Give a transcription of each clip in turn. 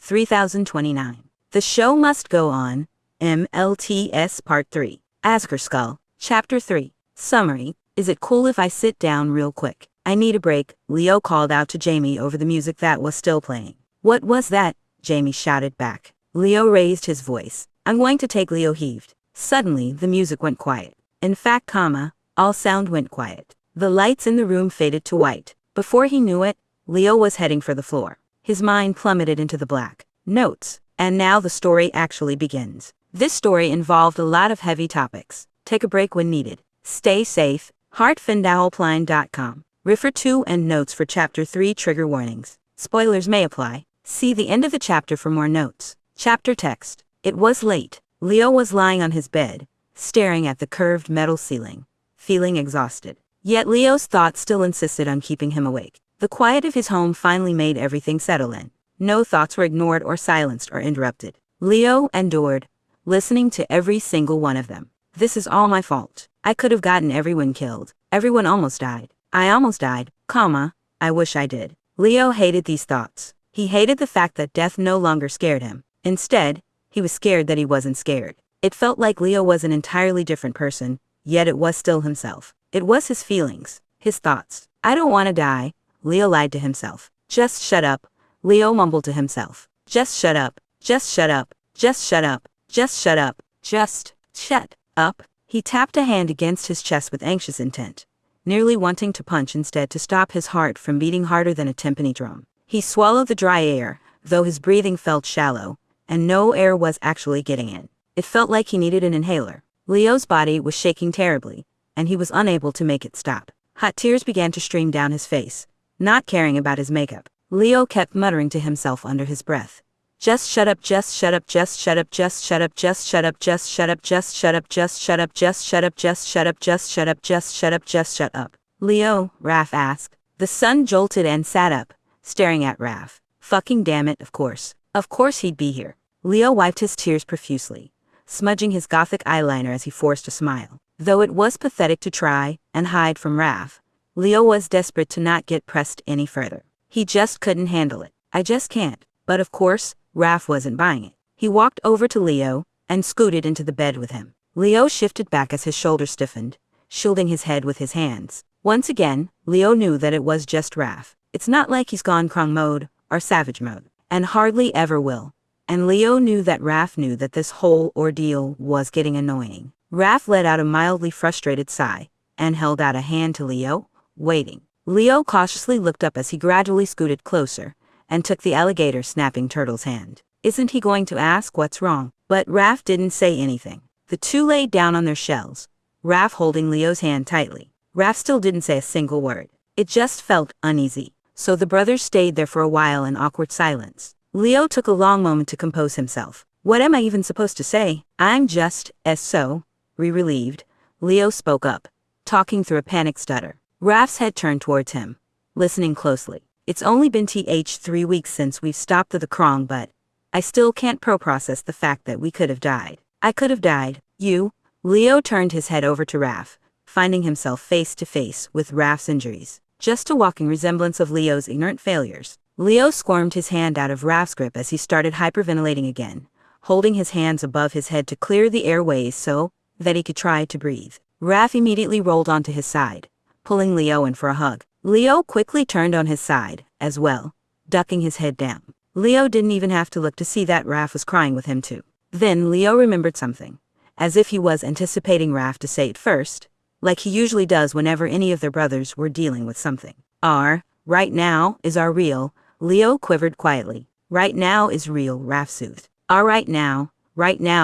3029. The Show Must Go On, MLTS Part 3. Asker Skull, Chapter 3. Summary. Is it cool if I sit down real quick? I need a break, Leo called out to Jamie over the music that was still playing. What was that? Jamie shouted back. Leo raised his voice. I'm going to take. Leo heaved. Suddenly, the music went quiet. In fact, all sound went quiet. The lights in the room faded to white. Before he knew it, Leo was heading for the floor. His mind plummeted into the black. Notes. And now the story actually begins. This story involved a lot of heavy topics. Take a break when needed. Stay safe. HeartFindowelpline.com. Refer to and notes for Chapter 3 trigger warnings. Spoilers may apply. See the end of the chapter for more notes. Chapter text. It was late. Leo was lying on his bed, staring at the curved metal ceiling, feeling exhausted. Yet Leo's thoughts still insisted on keeping him awake. The quiet of his home finally made everything settle in. No thoughts were ignored or silenced or interrupted. Leo endured, listening to every single one of them. This is all my fault. I could have gotten everyone killed. Everyone almost died. I almost died, I wish I did. Leo hated these thoughts. He hated the fact that death no longer scared him. Instead, he was scared that he wasn't scared. It felt like Leo was an entirely different person, yet it was still himself. It was his feelings, his thoughts. I don't want to die, Leo lied to himself. Just shut up, Leo mumbled to himself. Just shut up, just shut up, just shut up, just shut up, just shut up. He tapped a hand against his chest with anxious intent, nearly wanting to punch instead to stop his heart from beating harder than a timpani drum. He swallowed the dry air, though his breathing felt shallow, and no air was actually getting in. It felt like he needed an inhaler. Leo's body was shaking terribly, and he was unable to make it stop. Hot tears began to stream down his face, not caring about his makeup. Leo kept muttering to himself under his breath. Just shut up, just shut up, just shut up, just shut up, just shut up, just shut up, just shut up, just shut up, just shut up, just shut up, just shut up, just shut up, just shut up. Leo, Raph asked. The son jolted and sat up, staring at Raph. Fucking damn it, of course. Of course he'd be here. Leo wiped his tears profusely, smudging his gothic eyeliner as he forced a smile. Though it was pathetic to try and hide from Raph, Leo was desperate to not get pressed any further. He just couldn't handle it. I just can't. But of course, Raph wasn't buying it. He walked over to Leo and scooted into the bed with him. Leo shifted back as his shoulders stiffened, shielding his head with his hands. Once again, Leo knew that it was just Raph. It's not like he's gone Krong mode or savage mode, and hardly ever will. And Leo knew that Raph knew that this whole ordeal was getting annoying. Raph let out a mildly frustrated sigh and held out a hand to Leo, waiting. Leo cautiously looked up as he gradually scooted closer and took the alligator snapping turtle's hand. Isn't he going to ask what's wrong? But Raph didn't say anything. The two laid down on their shells, Raph holding Leo's hand tightly. Raph still didn't say a single word. It just felt uneasy. So the brothers stayed there for a while in awkward silence. Leo took a long moment to compose himself. What am I even supposed to say? I'm just, relieved. Leo spoke up, talking through a panicked stutter. Raph's head turned towards him, listening closely. It's only been 3 weeks since we've stopped the Krong, but I still can't process the fact that we could have died. I could have died. You? Leo turned his head over to Raph, finding himself face to face with Raph's injuries. Just a walking resemblance of Leo's ignorant failures. Leo squirmed his hand out of Raph's grip as he started hyperventilating again, holding his hands above his head to clear the airways so that he could try to breathe. Raph immediately rolled onto his side, pulling Leo in for a hug. Leo quickly turned on his side, as well, ducking his head down. Leo didn't even have to look to see that Raph was crying with him too. Then Leo remembered something, as if he was anticipating Raph to say it first, like he usually does whenever any of their brothers were dealing with something. Right now is our real, Leo quivered quietly. Right now is real, Raph soothed. Right now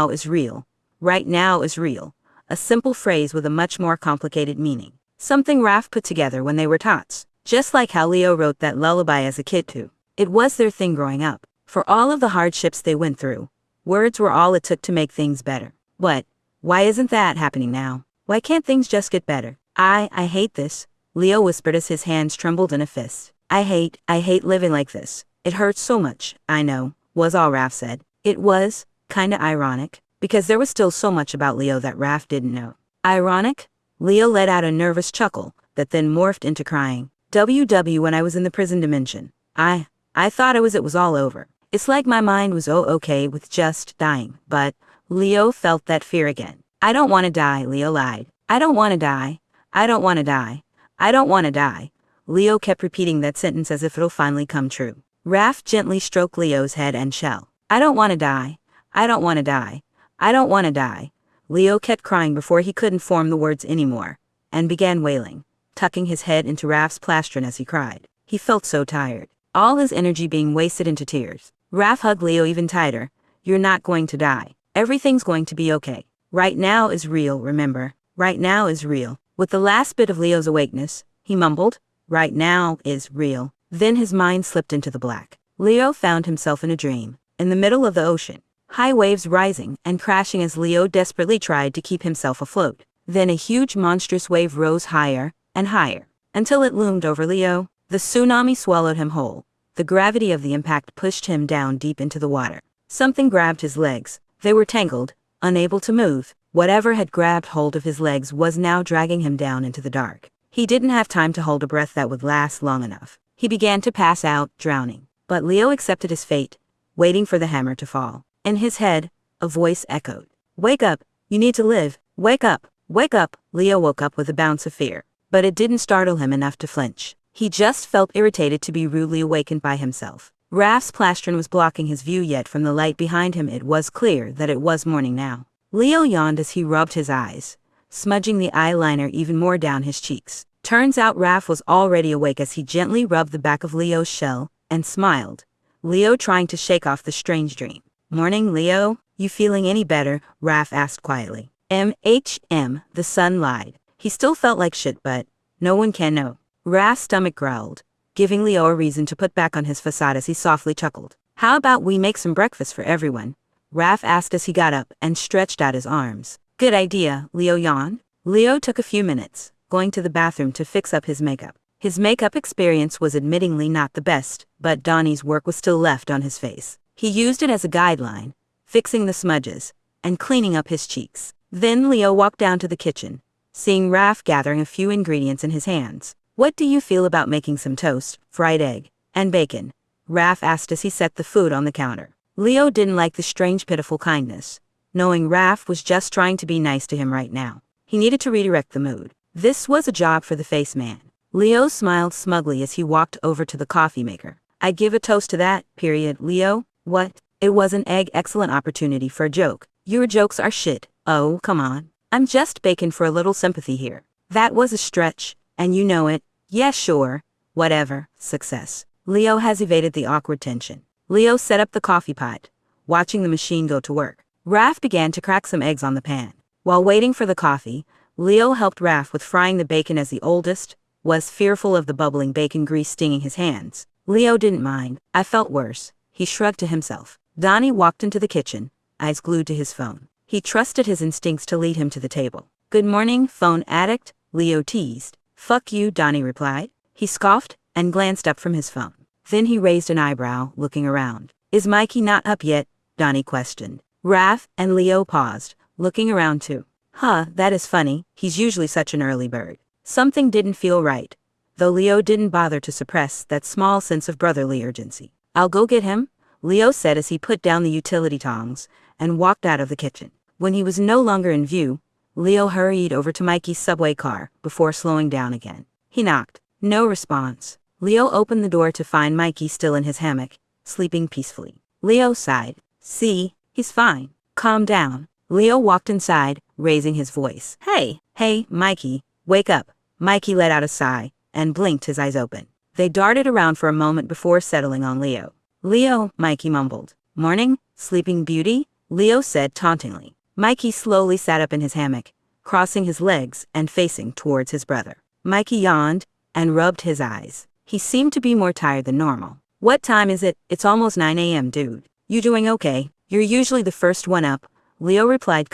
is real. Right now is real. A simple phrase with a much more complicated meaning. Something Raph put together when they were tots. Just like how Leo wrote that lullaby as a kid too. It was their thing growing up. For all of the hardships they went through, words were all it took to make things better. But why isn't that happening now? Why can't things just get better? I hate this, Leo whispered as his hands trembled in a fist. I hate living like this. It hurts so much, I know, was all Raph said. It was kinda ironic, because there was still so much about Leo that Raph didn't know. Ironic? Leo let out a nervous chuckle that then morphed into crying. When I was in the prison dimension, I thought it was all over. It's like my mind was okay with just dying, but Leo felt that fear again. I don't want to die, Leo lied. I don't want to die. I don't want to die. I don't want to die. Leo kept repeating that sentence as if it'll finally come true. Raph gently stroked Leo's head and shell. I don't want to die. I don't want to die. I don't want to die. Leo kept crying before he couldn't form the words anymore, and began wailing, tucking his head into Raph's plastron as he cried. He felt so tired, all his energy being wasted into tears. Raph hugged Leo even tighter. You're not going to die. Everything's going to be okay. Right now is real, remember? Right now is real. With the last bit of Leo's awakeness, he mumbled, right now is real. Then his mind slipped into the black. Leo found himself in a dream, in the middle of the ocean. High waves rising and crashing as Leo desperately tried to keep himself afloat. Then a huge monstrous wave rose higher and higher, until it loomed over Leo. The tsunami swallowed him whole. The gravity of the impact pushed him down deep into the water. Something grabbed his legs. They were tangled, unable to move. Whatever had grabbed hold of his legs was now dragging him down into the dark. He didn't have time to hold a breath that would last long enough. He began to pass out, drowning. But Leo accepted his fate, waiting for the hammer to fall. In his head, a voice echoed. Wake up, you need to live. Wake up, wake up. Leo woke up with a bounce of fear. But it didn't startle him enough to flinch. He just felt irritated to be rudely awakened by himself. Raph's plastron was blocking his view, yet from the light behind him it was clear that it was morning now. Leo yawned as he rubbed his eyes, smudging the eyeliner even more down his cheeks. Turns out Raph was already awake as he gently rubbed the back of Leo's shell and smiled. Leo trying to shake off the strange dream. Morning, Leo. You feeling any better? Raph asked quietly. The sun lied. He still felt like shit, but no one can know. Raph's stomach growled, giving Leo a reason to put back on his facade as he softly chuckled. How about we make some breakfast for everyone? Raph asked as he got up and stretched out his arms. Good idea, Leo yawned. Leo took a few minutes, going to the bathroom to fix up his makeup. His makeup experience was admittingly not the best, but Donnie's work was still left on his face. He used it as a guideline, fixing the smudges and cleaning up his cheeks. Then Leo walked down to the kitchen, seeing Raph gathering a few ingredients in his hands. What do you feel about making some toast, fried egg, and bacon? Raph asked as he set the food on the counter. Leo didn't like the strange, pitiful kindness, knowing Raph was just trying to be nice to him right now. He needed to redirect the mood. This was a job for the face man. Leo smiled smugly as he walked over to the coffee maker. I'd give a toast to that, period, Leo. What? It was an egg, excellent opportunity for a joke. Your jokes are shit. Oh, come on. I'm just baking for a little sympathy here. That was a stretch, and you know it. Yeah, sure. Whatever. Success. Leo has evaded the awkward tension. Leo set up the coffee pot, watching the machine go to work. Raph began to crack some eggs on the pan. While waiting for the coffee, Leo helped Raph with frying the bacon as the oldest was fearful of the bubbling bacon grease stinging his hands. Leo didn't mind. I felt worse. He shrugged to himself. Donnie walked into the kitchen, eyes glued to his phone. He trusted his instincts to lead him to the table. Good morning, phone addict, Leo teased. Fuck you, Donnie replied. He scoffed and glanced up from his phone. Then he raised an eyebrow, looking around. Is Mikey not up yet? Donnie questioned. Raph and Leo paused, looking around too. Huh, that is funny. He's usually such an early bird. Something didn't feel right, though Leo didn't bother to suppress that small sense of brotherly urgency. I'll go get him, Leo said as he put down the utility tongs and walked out of the kitchen. When he was no longer in view, Leo hurried over to Mikey's subway car before slowing down again. He knocked. No response. Leo opened the door to find Mikey still in his hammock, sleeping peacefully. Leo sighed. See, he's fine. Calm down. Leo walked inside, raising his voice. Hey, Mikey, wake up. Mikey let out a sigh and blinked his eyes open. They darted around for a moment before settling on Leo. Leo, Mikey mumbled. Morning, sleeping beauty, Leo said tauntingly. Mikey slowly sat up in his hammock, crossing his legs and facing towards his brother. Mikey yawned and rubbed his eyes. He seemed to be more tired than normal. What time is it? It's almost 9 a.m., dude. You doing okay? You're usually the first one up, Leo replied,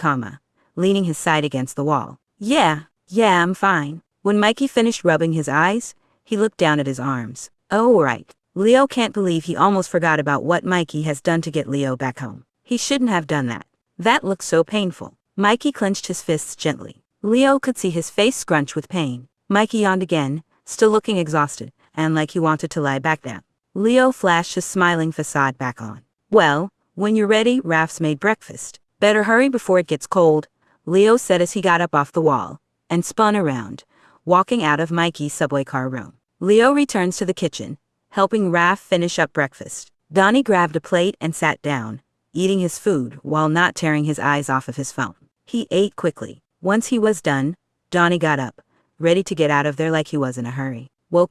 leaning his side against the wall. Yeah, I'm fine. When Mikey finished rubbing his eyes, he looked down at his arms. Oh, right. Leo can't believe he almost forgot about what Mikey has done to get Leo back home. He shouldn't have done that. That looks so painful. Mikey clenched his fists gently. Leo could see his face scrunch with pain. Mikey yawned again, still looking exhausted, and like he wanted to lie back down. Leo flashed his smiling facade back on. Well, when you're ready, Raph's made breakfast. Better hurry before it gets cold, Leo said as he got up off the wall and spun around, walking out of Mikey's subway car room. Leo returns to the kitchen, helping Raph finish up breakfast. Donnie grabbed a plate and sat down, eating his food while not tearing his eyes off of his phone. He ate quickly. Once he was done, Donnie got up, ready to get out of there like he was in a hurry. Well,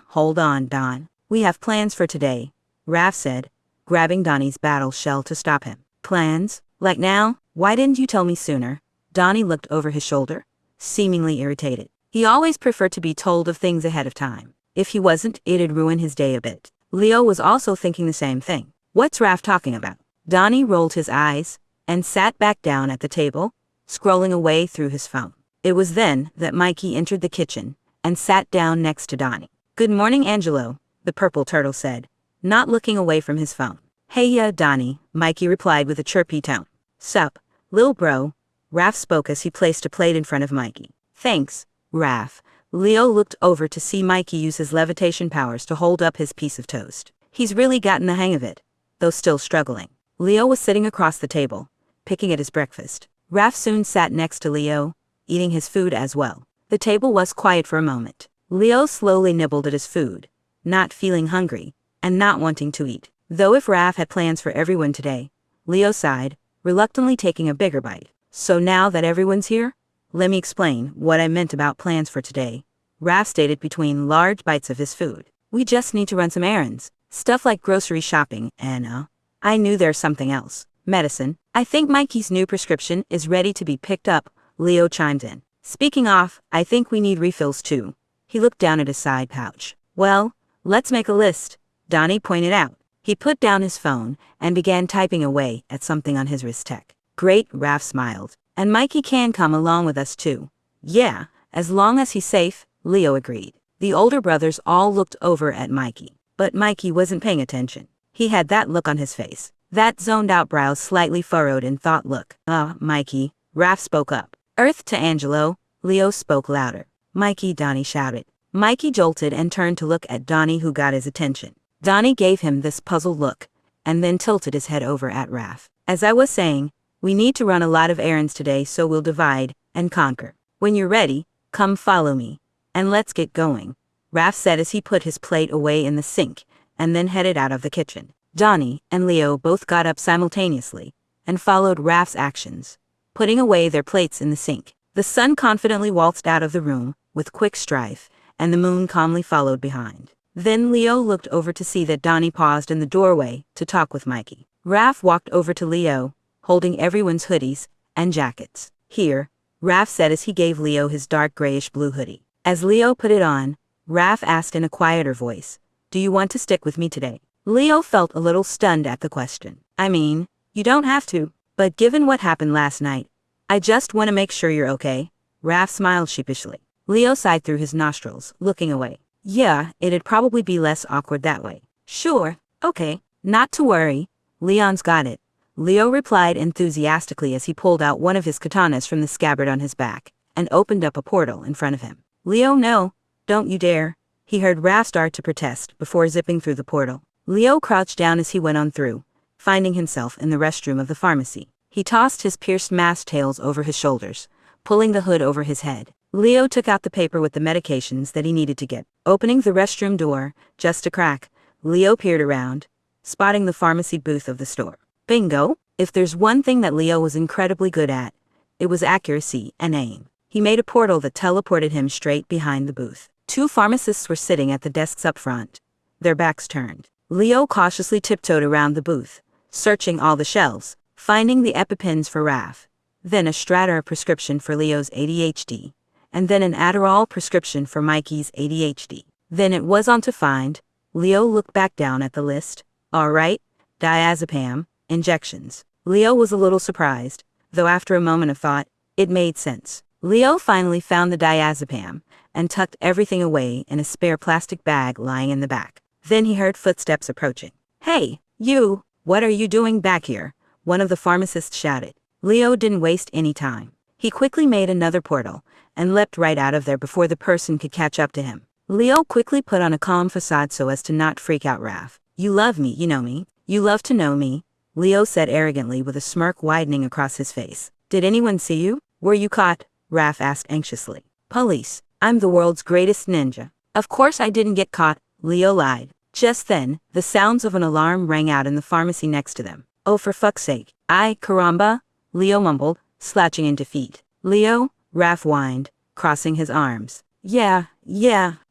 hold on, Don. We have plans for today, Raph said, grabbing Donnie's battle shell to stop him. Plans? Like now? Why didn't you tell me sooner? Donnie looked over his shoulder, seemingly irritated. He always preferred to be told of things ahead of time. If he wasn't, it'd ruin his day a bit. Leo was also thinking the same thing. What's Raph talking about? Donnie rolled his eyes and sat back down at the table, scrolling away through his phone. It was then that Mikey entered the kitchen and sat down next to Donnie. Good morning, Angelo, the purple turtle said, not looking away from his phone. Hey ya, Donnie, Mikey replied with a chirpy tone. Sup, lil bro, Raph spoke as he placed a plate in front of Mikey. Thanks, Raph. Leo looked over to see Mikey use his levitation powers to hold up his piece of toast. He's really gotten the hang of it, though still struggling. Leo was sitting across the table, picking at his breakfast. Raph soon sat next to Leo, eating his food as well. The table was quiet for a moment. Leo slowly nibbled at his food, not feeling hungry, and not wanting to eat. Though if Raph had plans for everyone today, Leo sighed, reluctantly taking a bigger bite. So now that everyone's here, let me explain what I meant about plans for today, Raph stated between large bites of his food. We just need to run some errands, stuff like grocery shopping, and I knew there's something else. Medicine. I think Mikey's new prescription is ready to be picked up, Leo chimed in. Speaking of, I think we need refills too. He looked down at his side pouch. Well, let's make a list, Donnie pointed out. He put down his phone and began typing away at something on his wrist tech. Great, Raph smiled. And Mikey can come along with us too. Yeah, as long as he's safe, Leo agreed. The older brothers all looked over at Mikey, but Mikey wasn't paying attention. He had that look on his face, that zoned-out brows slightly furrowed in thought look. Mikey, Raph spoke up. Earth to Angelo, Leo spoke louder. Mikey, Donnie shouted. Mikey jolted and turned to look at Donnie, who got his attention. Donnie gave him this puzzled look, and then tilted his head over at Raph. As I was saying, we need to run a lot of errands today, so we'll divide and conquer. When you're ready, come follow me, and let's get going, Raph said as he put his plate away in the sink, and then headed out of the kitchen. Donnie and Leo both got up simultaneously, and followed Raph's actions, putting away their plates in the sink. The sun confidently waltzed out of the room, with quick stride, and the moon calmly followed behind. Then Leo looked over to see that Donnie paused in the doorway to talk with Mikey. Raph walked over to Leo, holding everyone's hoodies and jackets. Here, Raph said as he gave Leo his dark grayish-blue hoodie. As Leo put it on, Raph asked in a quieter voice, do you want to stick with me today? Leo felt a little stunned at the question. I mean, you don't have to, but given what happened last night, I just want to make sure you're okay. Raph smiled sheepishly. Leo sighed through his nostrils, looking away. Yeah, it'd probably be less awkward that way. Sure, okay, not to worry. Leon's got it, Leo replied enthusiastically as he pulled out one of his katanas from the scabbard on his back and opened up a portal in front of him. Leo, no, don't you dare. He heard Raph start to protest before zipping through the portal. Leo crouched down as he went on through, finding himself in the restroom of the pharmacy. He tossed his pierced mask tails over his shoulders, pulling the hood over his head. Leo took out the paper with the medications that he needed to get. Opening the restroom door, just a crack, Leo peered around, spotting the pharmacy booth of the store. Bingo! If there's one thing that Leo was incredibly good at, it was accuracy and aim. He made a portal that teleported him straight behind the booth. Two pharmacists were sitting at the desks up front, their backs turned. Leo cautiously tiptoed around the booth, searching all the shelves, finding the EpiPens for Raph, then a Strattera prescription for Leo's ADHD, and then an Adderall prescription for Mikey's ADHD. Then it was on to find. Leo looked back down at the list. All right, diazepam, injections. Leo was a little surprised, though after a moment of thought, it made sense. Leo finally found the diazepam and tucked everything away in a spare plastic bag lying in the back. Then he heard footsteps approaching. Hey, you, what are you doing back here? One of the pharmacists shouted. Leo didn't waste any time. He quickly made another portal and leapt right out of there before the person could catch up to him. Leo quickly put on a calm facade so as to not freak out Raph. You love me, you know me. You love to know me, Leo said arrogantly with a smirk widening across his face. Did anyone see you? Were you caught? Raph asked anxiously. Police. I'm the world's greatest ninja. Of course I didn't get caught, Leo lied. Just then, the sounds of an alarm rang out in the pharmacy next to them. Oh, for fuck's sake. Caramba, Leo mumbled, slouching in defeat. Leo, Raph whined, crossing his arms. Yeah,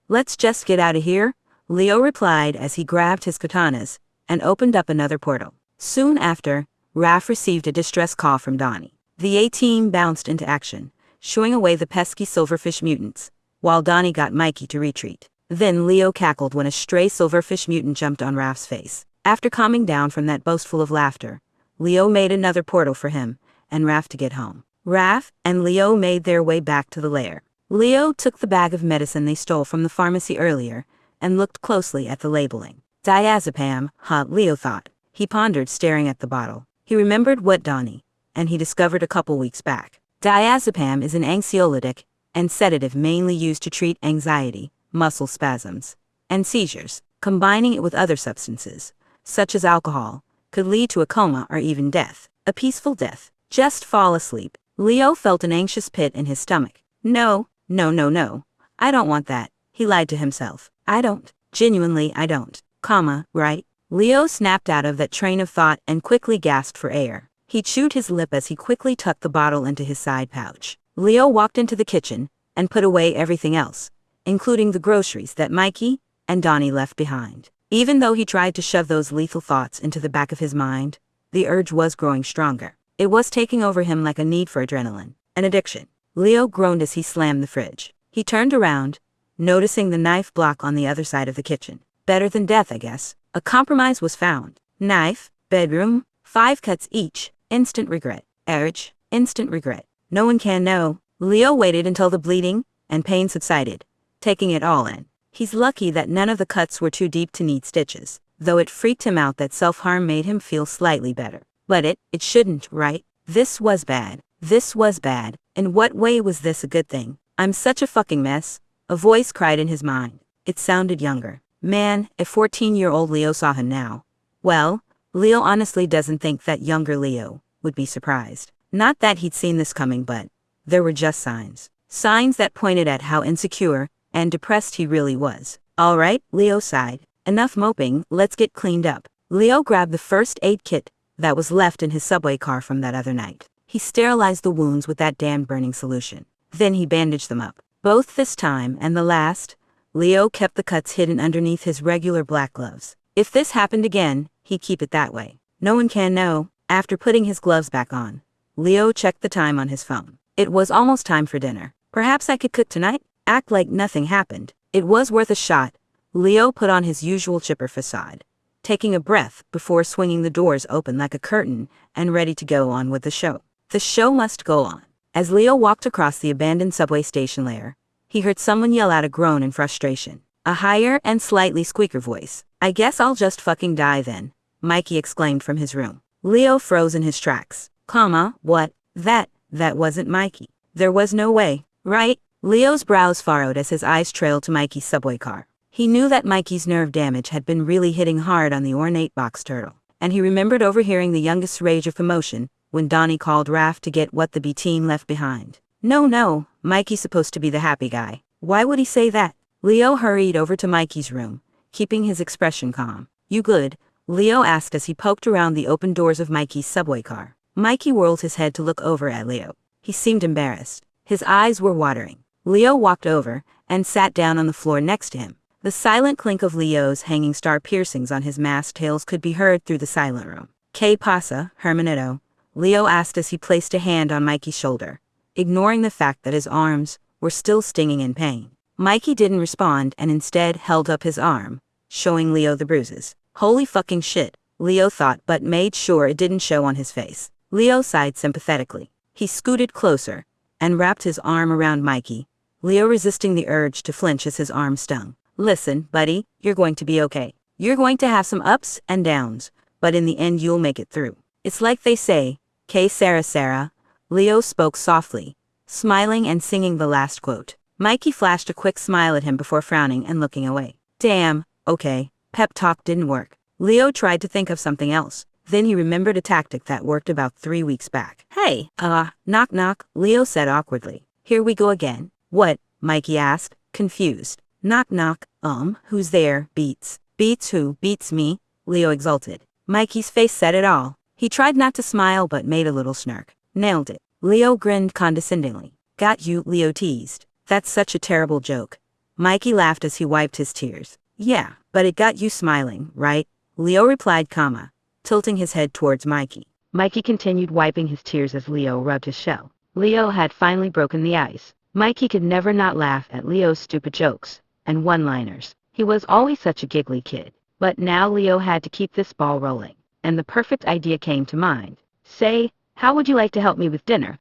let's just get out of here, Leo replied as he grabbed his katanas and opened up another portal. Soon after, Raph received a distress call from Donnie. The A-team bounced into action, shooing away the pesky silverfish mutants, while Donnie got Mikey to retreat. Then Leo cackled when a stray silverfish mutant jumped on Raph's face. After calming down from that boastful of laughter, Leo made another portal for him and Raph to get home. Raph and Leo made their way back to the lair. Leo took the bag of medicine they stole from the pharmacy earlier and looked closely at the labeling. Diazepam, Leo thought. He pondered, staring at the bottle. He remembered what Donnie and he discovered a couple weeks back. Diazepam is an anxiolytic and sedative mainly used to treat anxiety, muscle spasms, and seizures. Combining it with other substances, such as alcohol, could lead to a coma or even death. A peaceful death. Just fall asleep. Leo felt an anxious pit in his stomach. No. I don't want that. He lied to himself. I don't. Genuinely, I don't. Right? Leo snapped out of that train of thought and quickly gasped for air. He chewed his lip as he quickly tucked the bottle into his side pouch. Leo walked into the kitchen and put away everything else, including the groceries that Mikey and Donnie left behind. Even though he tried to shove those lethal thoughts into the back of his mind, the urge was growing stronger. It was taking over him like a need for adrenaline, an addiction. Leo groaned as he slammed the fridge. He turned around, noticing the knife block on the other side of the kitchen. Better than death, I guess. A compromise was found. Knife, bedroom, 5 cuts each, instant regret. Urge, instant regret. No one can know. Leo waited until the bleeding and pain subsided, taking it all in. He's lucky that none of the cuts were too deep to need stitches, though it freaked him out that self-harm made him feel slightly better. But it shouldn't, right? This was bad. In what way was this a good thing? I'm such a fucking mess, a voice cried in his mind. It sounded younger. Man, if 14-year-old Leo saw him now. Well, Leo honestly doesn't think that younger Leo would be surprised. Not that he'd seen this coming, but there were just signs. Signs that pointed at how insecure and depressed he really was. All right, Leo sighed. Enough moping, let's get cleaned up. Leo grabbed the first aid kit that was left in his subway car from that other night. He sterilized the wounds with that damn burning solution. Then he bandaged them up. Both this time and the last, Leo kept the cuts hidden underneath his regular black gloves. If this happened again, he'd keep it that way. No one can know. After putting his gloves back on, Leo checked the time on his phone. It was almost time for dinner. Perhaps I could cook tonight? Act like nothing happened. It was worth a shot. Leo put on his usual chipper facade, taking a breath before swinging the doors open like a curtain and ready to go on with the show. The show must go on. As Leo walked across the abandoned subway station lair, he heard someone yell out a groan in frustration. A higher and slightly squeaker voice. I guess I'll just fucking die then, Mikey exclaimed from his room. Leo froze in his tracks. What? That wasn't Mikey. There was no way, right? Leo's brows furrowed as his eyes trailed to Mikey's subway car. He knew that Mikey's nerve damage had been really hitting hard on the ornate box turtle, and he remembered overhearing the youngest's rage of emotion when Donnie called Raph to get what the B team left behind. No, Mikey's supposed to be the happy guy. Why would he say that? Leo hurried over to Mikey's room, keeping his expression calm. You good? Leo asked as he poked around the open doors of Mikey's subway car. Mikey whirled his head to look over at Leo. He seemed embarrassed. His eyes were watering. Leo walked over and sat down on the floor next to him. The silent clink of Leo's hanging star piercings on his masked tails could be heard through the silent room. ¿Qué pasa, hermanito? Leo asked as he placed a hand on Mikey's shoulder, ignoring the fact that his arms were still stinging in pain. Mikey didn't respond and instead held up his arm, showing Leo the bruises. Holy fucking shit, Leo thought, but made sure it didn't show on his face. Leo sighed sympathetically. He scooted closer and wrapped his arm around Mikey, Leo resisting the urge to flinch as his arm stung. Listen, buddy, you're going to be okay. You're going to have some ups and downs, but in the end you'll make it through. It's like they say, que Sarah. Leo spoke softly, smiling and singing the last quote. Mikey flashed a quick smile at him before frowning and looking away. Damn, okay, pep talk didn't work. Leo tried to think of something else. Then he remembered a tactic that worked about 3 weeks back. Hey, knock knock, Leo said awkwardly. Here we go again. What? Mikey asked, confused. Knock knock, who's there? Beats. Beats who? Beats me, Leo exulted. Mikey's face said it all. He tried not to smile but made a little smirk. Nailed it. Leo grinned condescendingly. Got you, Leo teased. That's such a terrible joke. Mikey laughed as he wiped his tears. Yeah, but it got you smiling, right? Leo replied, tilting his head towards Mikey. Mikey continued wiping his tears as Leo rubbed his shell. Leo had finally broken the ice. Mikey could never not laugh at Leo's stupid jokes and one-liners. He was always such a giggly kid. But now Leo had to keep this ball rolling, and the perfect idea came to mind. Say, how would you like to help me with dinner?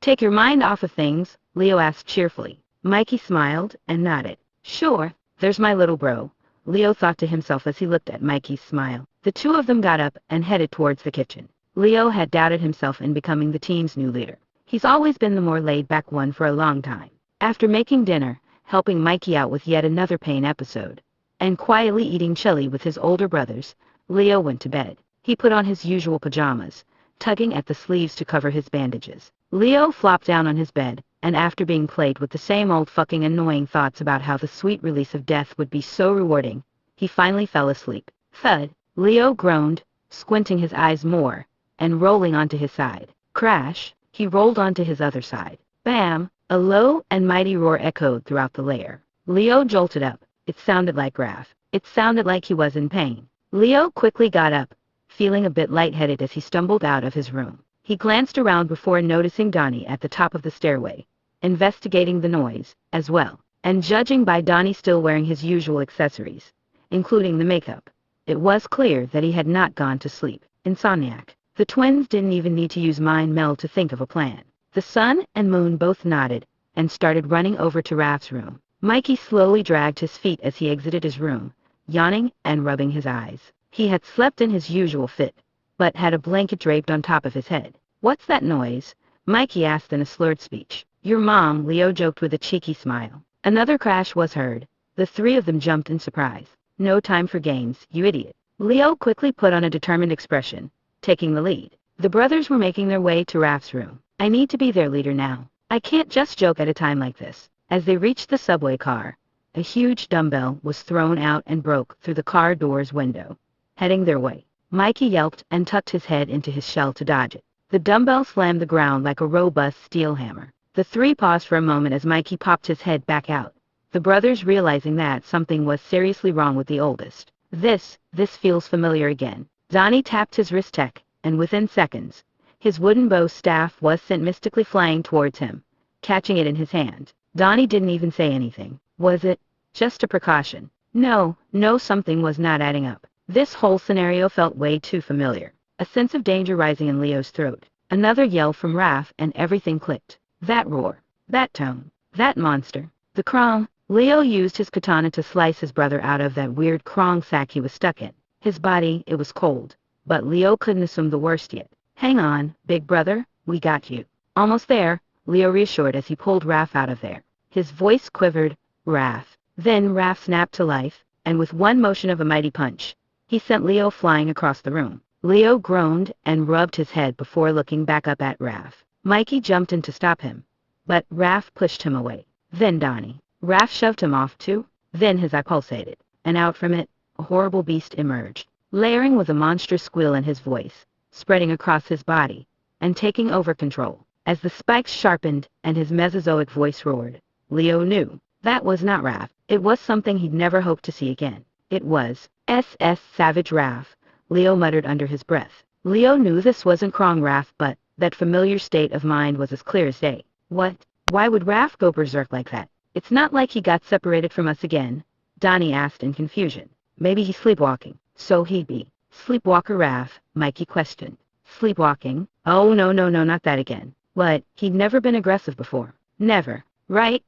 Take your mind off of things, Leo asked cheerfully. Mikey smiled and nodded. Sure, there's my little bro, Leo thought to himself as he looked at Mikey's smile. The two of them got up and headed towards the kitchen. Leo had doubted himself in becoming the team's new leader. He's always been the more laid-back one for a long time. After making dinner, helping Mikey out with yet another pain episode, and quietly eating chili with his older brothers, Leo went to bed. He put on his usual pajamas, tugging at the sleeves to cover his bandages. Leo flopped down on his bed, and after being plagued with the same old fucking annoying thoughts about how the sweet release of death would be so rewarding, he finally fell asleep. Thud. Leo groaned, squinting his eyes more, and rolling onto his side. Crash. He rolled onto his other side. Bam! A low and mighty roar echoed throughout the lair. Leo jolted up. It sounded like Raph. It sounded like he was in pain. Leo quickly got up, feeling a bit lightheaded as he stumbled out of his room. He glanced around before noticing Donnie at the top of the stairway, investigating the noise, as well. And judging by Donnie still wearing his usual accessories, including the makeup, it was clear that he had not gone to sleep. Insomniac. The twins didn't even need to use mind meld to think of a plan. The sun and moon both nodded, and started running over to Raph's room. Mikey slowly dragged his feet as he exited his room, yawning and rubbing his eyes. He had slept in his usual fit, but had a blanket draped on top of his head. What's that noise? Mikey asked in a slurred speech. Your mom, Leo joked with a cheeky smile. Another crash was heard. The three of them jumped in surprise. No time for games, you idiot. Leo quickly put on a determined expression, taking the lead. The brothers were making their way to Raph's room. I need to be their leader now. I can't just joke at a time like this. As they reached the subway car, a huge dumbbell was thrown out and broke through the car door's window, heading their way. Mikey yelped and tucked his head into his shell to dodge it. The dumbbell slammed the ground like a robust steel hammer. The three paused for a moment as Mikey popped his head back out, the brothers realizing that something was seriously wrong with the oldest. This feels familiar again. Donnie tapped his wrist tech, and within seconds, his wooden bow staff was sent mystically flying towards him, catching it in his hand. Donnie didn't even say anything. Was it just a precaution? No, something was not adding up. This whole scenario felt way too familiar. A sense of danger rising in Leo's throat. Another yell from Raph and everything clicked. That roar. That tone. That monster. The Krong. Leo used his katana to slice his brother out of that weird Krong sack he was stuck in. His body, it was cold. But Leo couldn't assume the worst yet. Hang on, big brother, we got you. Almost there, Leo reassured as he pulled Raph out of there. His voice quivered. Raph. Then Raph snapped to life, and with one motion of a mighty punch, he sent Leo flying across the room. Leo groaned and rubbed his head before looking back up at Raph. Mikey jumped in to stop him, but Raph pushed him away. Then Donnie. Raph shoved him off too. Then his eye pulsated, and out from it, a horrible beast emerged, layering with a monstrous squeal in his voice, spreading across his body, and taking over control. As the spikes sharpened and his Mesozoic voice roared, Leo knew that was not Raph. It was something he'd never hoped to see again. It was SS Savage Raph, Leo muttered under his breath. Leo knew this wasn't Krong Raph, but that familiar state of mind was as clear as day. What? Why would Raph go berserk like that? It's not like he got separated from us again, Donnie asked in confusion. Maybe he's sleepwalking. So he'd be. Sleepwalker Raph, Mikey questioned. Sleepwalking? Oh no, not that again. What? He'd never been aggressive before. Never. Right.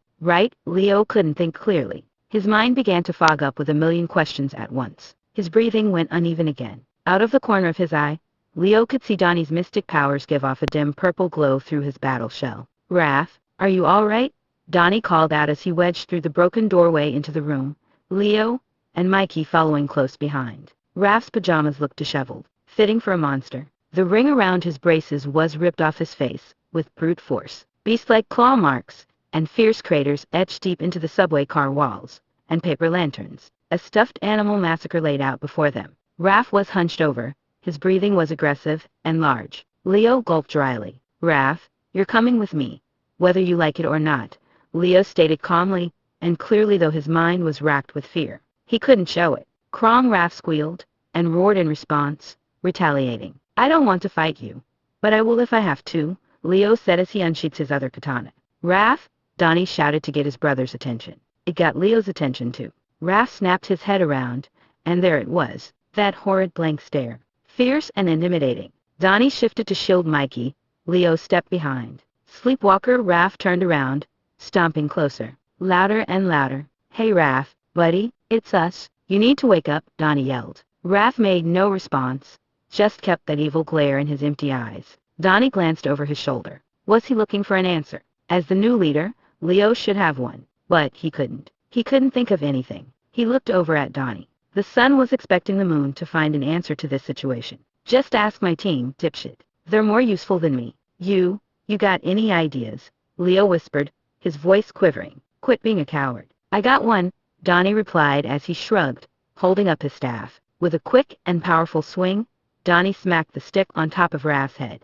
Leo couldn't think clearly. His mind began to fog up with a million questions at once. His breathing went uneven again. Out of the corner of his eye, Leo could see Donnie's mystic powers give off a dim purple glow through his battle shell. Raph, are you all right? Donnie called out as he wedged through the broken doorway into the room, Leo and Mikey following close behind. Raph's pajamas looked disheveled, fitting for a monster. The ring around his braces was ripped off his face, with brute force. Beast-like claw marks, and fierce craters etched deep into the subway car walls, and paper lanterns. A stuffed animal massacre laid out before them. Raph was hunched over. His breathing was aggressive and large. Leo gulped dryly. Raph, you're coming with me, whether you like it or not, Leo stated calmly, and clearly though his mind was racked with fear. He couldn't show it. Krong Raph squealed, and roared in response, retaliating. I don't want to fight you, but I will if I have to, Leo said as he unsheathed his other katana. Raph, Donnie shouted to get his brother's attention. It got Leo's attention too. Raph snapped his head around, and there it was, that horrid blank stare. Fierce and intimidating. Donnie shifted to shield Mikey. Leo stepped behind. Sleepwalker Raph turned around, stomping closer. Louder and louder. Hey Raph, buddy, it's us. You need to wake up, Donnie yelled. Raph made no response, just kept that evil glare in his empty eyes. Donnie glanced over his shoulder. Was he looking for an answer? As the new leader, Leo should have one. But he couldn't. He couldn't think of anything. He looked over at Donnie. The sun was expecting the moon to find an answer to this situation. Just ask my team, dipshit. They're more useful than me. You got any ideas? Leo whispered, his voice quivering. Quit being a coward. I got one, Donnie replied as he shrugged, holding up his staff. With a quick and powerful swing, Donnie smacked the stick on top of Raph's head.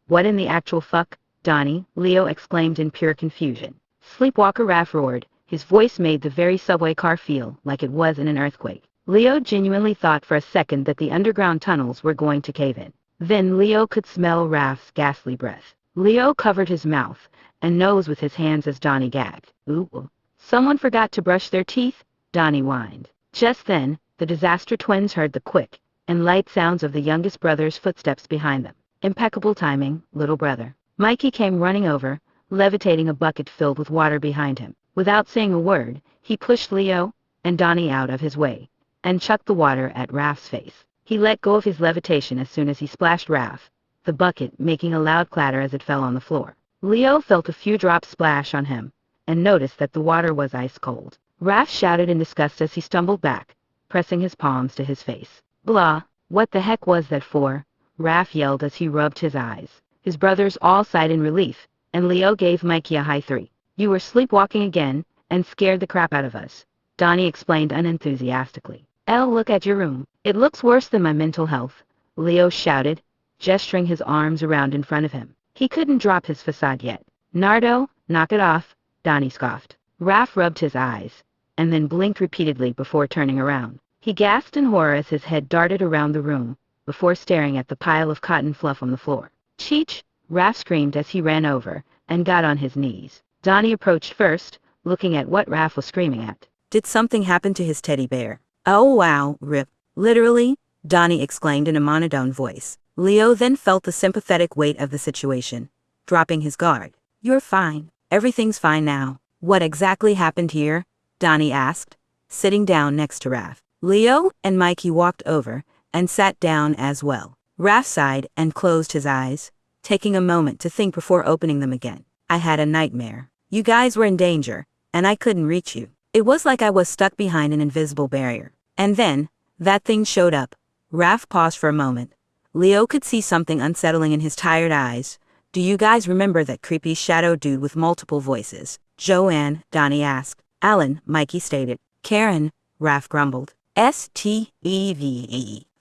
What in the actual fuck, Donnie? Leo exclaimed in pure confusion. Sleepwalker Raph roared. His voice made the very subway car feel like it was in an earthquake. Leo genuinely thought for a second that the underground tunnels were going to cave in. Then Leo could smell Raph's ghastly breath. Leo covered his mouth and nose with his hands as Donnie gagged. Ooh. Someone forgot to brush their teeth, Donnie whined. Just then, the disaster twins heard the quick and light sounds of the youngest brother's footsteps behind them. Impeccable timing, little brother. Mikey came running over, levitating a bucket filled with water behind him. Without saying a word, he pushed Leo and Donnie out of his way and chucked the water at Raph's face. He let go of his levitation as soon as he splashed Raph, the bucket making a loud clatter as it fell on the floor. Leo felt a few drops splash on him and noticed that the water was ice cold. Raph shouted in disgust as he stumbled back, pressing his palms to his face. Blah, what the heck was that for? Raph yelled as he rubbed his eyes. His brothers all sighed in relief, and Leo gave Mikey a high 3. You were sleepwalking again, and scared the crap out of us, Donnie explained unenthusiastically. Look at your room. It looks worse than my mental health, Leo shouted, gesturing his arms around in front of him. He couldn't drop his facade yet. Nardo, knock it off, Donnie scoffed. Raph rubbed his eyes, and then blinked repeatedly before turning around. He gasped in horror as his head darted around the room, before staring at the pile of cotton fluff on the floor. Cheech, Raph screamed as he ran over and got on his knees. Donnie approached first, looking at what Raph was screaming at. Did something happen to his teddy bear? Oh wow, Rip. Literally, Donnie exclaimed in a monotone voice. Leo then felt the sympathetic weight of the situation, dropping his guard. You're fine. Everything's fine now. What exactly happened here? Donnie asked, sitting down next to Raph. Leo and Mikey walked over and sat down as well. Raph sighed and closed his eyes, taking a moment to think before opening them again. I had a nightmare. You guys were in danger, and I couldn't reach you. It was like I was stuck behind an invisible barrier. And then, that thing showed up. Raph paused for a moment. Leo could see something unsettling in his tired eyes. Do you guys remember that creepy shadow dude with multiple voices? Joanne, Donnie asked. Alan, Mikey stated. Karen, Raph grumbled. Steve,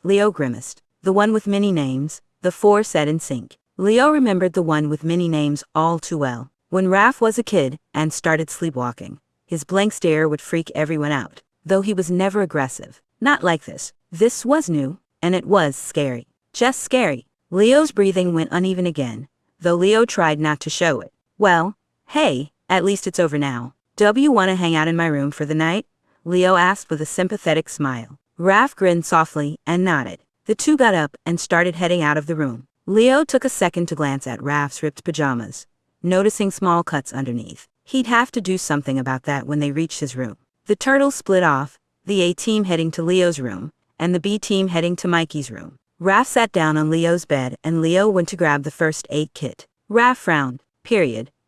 Leo grimaced. The one with many names, the four said in sync. Leo remembered the one with many names all too well. When Raph was a kid and started sleepwalking, his blank stare would freak everyone out, though he was never aggressive. Not like this. This was new, and it was scary. Just scary. Leo's breathing went uneven again, though Leo tried not to show it. Well, hey, at least it's over now. You want to hang out in my room for the night? Leo asked with a sympathetic smile. Raph grinned softly and nodded. The two got up and started heading out of the room. Leo took a second to glance at Raph's ripped pajamas, noticing small cuts underneath. He'd have to do something about that when they reached his room. The turtles split off, the A-team heading to Leo's room, and the B-team heading to Mikey's room. Raph sat down on Leo's bed and Leo went to grab the first aid kit. Raph frowned.